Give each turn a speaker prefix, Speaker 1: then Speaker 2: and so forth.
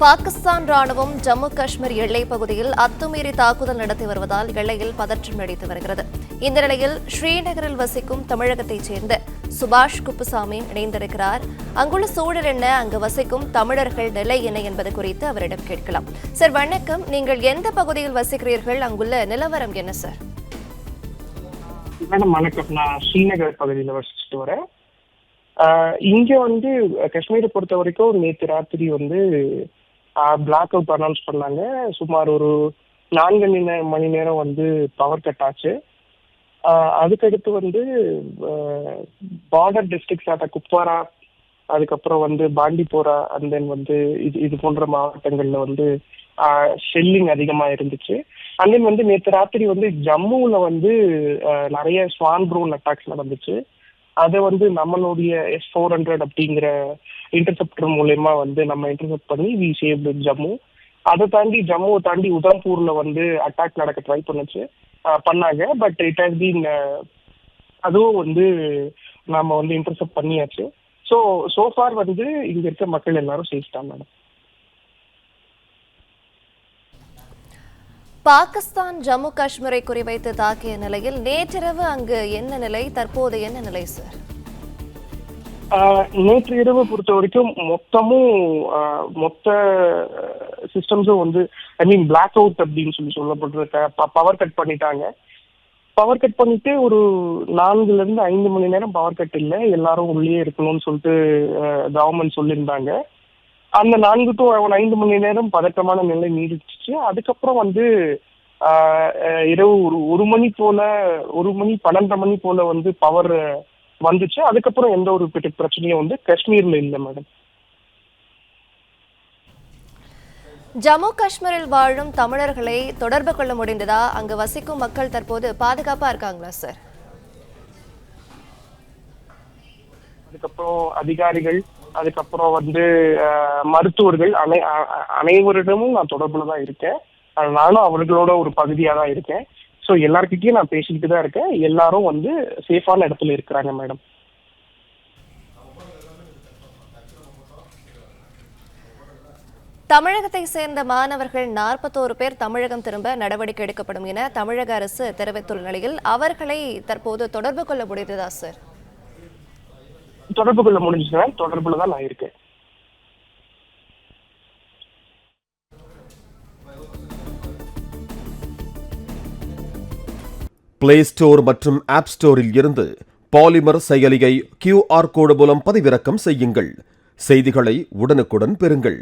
Speaker 1: பாகிஸ்தான் ராணுவம் ஜம்மு காஷ்மீர் எல்லைப் பகுதியில் அத்துமீறி தாக்குதல் நடத்தி வருவதால் எல்லையில் பதற்றம் நீடித்து வருகிறது. இந்த நிலையில் ஸ்ரீநகரில் வசிக்கும் தமிழகத்தைச் சேர்ந்த சுபாஷ் குப்புசாமி இணைந்திருக்கிறார். அங்குள்ள சூழல் என்ன, அங்கு வசிக்கும் தமிழர்கள் நிலை என்ன என்பது குறித்து அவரிடம் கேட்கலாம். சார் வணக்கம், நீங்கள் எந்த பகுதியில் வசிக்கிறீர்கள்? அங்குள்ள நிலவரம் என்ன சார்?
Speaker 2: மேடம் வணக்கம், நான் ஸ்ரீநகர் பகுதியில் வசிச்சுட்டு வரேன். இங்க காஷ்மீரை பொறுத்த வரைக்கும் நேற்று ராத்திரி பிளாக் அவுட் அனௌன்ஸ் பண்ணாங்க. சுமார் ஒரு 4 மணி நேரம் பவர் கட் ஆச்சு. அதுக்கடுத்து பார்டர் டிஸ்ட்ரிக்ட்ஸ் ஆட்ட குப்வாரா, அதுக்கப்புறம் பாண்டிபோரா, அண்ட் தென் இது போன்ற மாவட்டங்கள்ல ஷெல்லிங் அதிகமா இருந்துச்சு. அண்ட் தென் நேற்று ராத்திரி ஜம்முல நிறைய ஸ்வான் ட்ரோன் அட்டாக்ஸ் நடந்துச்சு. அதை நம்மளுடைய S-400 அப்படிங்கிற இன்டர்செப்டர் மூலயமா நம்ம இன்டர்செப்ட் பண்ணி வி சேவ்டு ஜம்மு. அதை தாண்டி ஜம்முவை தாண்டி உதம்பூர்ல அட்டாக் நடக்க ட்ரை பண்ணாங்க. பட் இட் ஹஸ் பீன் அதுவும் நாம இன்டர்செப்ட் பண்ணியாச்சு. ஸோ ஃபார் இங்க இருக்க மக்கள் எல்லாரும் சேஃப் தான் மேடம்.
Speaker 1: பாகிஸ்தான் ஜம்மு காஷ்மீரை குறிவைத்து தாக்கிய நிலையில் நேற்றிரவு அங்கு என்ன நிலை, தற்போது என்ன நிலை சார்?
Speaker 2: நேற்று இரவு பொறுத்த வரைக்கும் மொத்த சிஸ்டம்ஸும் பிளாக் அவுட் அப்படின்னு சொல்லப்பட்டிருக்க. பவர் கட் பண்ணிட்டாங்க. பவர் கட் பண்ணிட்டு ஒரு 4 to 5 மணி நேரம் பவர் கட் இல்லை, எல்லாரும் உள்ளே இருக்கணும்னு சொல்லிட்டு கவர்மெண்ட் சொல்லியிருந்தாங்க. அந்த 4 to 5 மணி நேரம் பதட்டமான நிலை நீடிச்சிச்சு. அதுக்கப்புறம் இரவு ஒரு மணி 12 மணி போல பவர் வந்துச்சு. அதுக்கப்புறம் எந்த ஒரு பிரச்சனையும் காஷ்மீர்ல இல்லை மேடம்.
Speaker 1: ஜம்மு காஷ்மீரில் வாழும் தமிழர்களை தொடர்பு கொள்ள முடிந்ததா? அங்கு வசிக்கும் மக்கள் தற்போது பாதுகாப்பா இருக்காங்களா சார்?
Speaker 2: அதுக்கப்புறம் அதிகாரிகள், அதுக்கப்புறம் மருத்துவர்கள் அனைவரிடமும் நான் தொடர்புல தான் இருக்கேன். நானும் அவர்களோட ஒரு பகுதியா தான் இருக்கேன். ஸோ எல்லார்கிட்டயும் நான் பேசிக்கிட்டு தான் இருக்கேன். எல்லாரும் சேஃபான இடத்துல இருக்கிறாங்க மேடம்.
Speaker 1: தமிழகத்தை சேர்ந்த மாணவர்கள் 41 பேர் தமிழகம் திரும்ப நடவடிக்கை எடுக்கப்படும் என தமிழக அரசு தெரிவித்துள்ள நிலையில் அவர்களை தற்போது தொடர்பு கொள்ள முடிந்ததா சார்?
Speaker 2: தொடர்பு கொள்ள முடிஞ்சுன்னா தொடர்புல தான் நான் இருக்கேன்.
Speaker 3: பிளே ஸ்டோர் மற்றும் ஆப் ஸ்டோரில் இருந்து பாலிமர் செயலியை QR கோடு மூலம் பதிவிறக்கம் செய்யுங்கள். செய்திகளை உடனுக்குடன் பெறுங்கள்.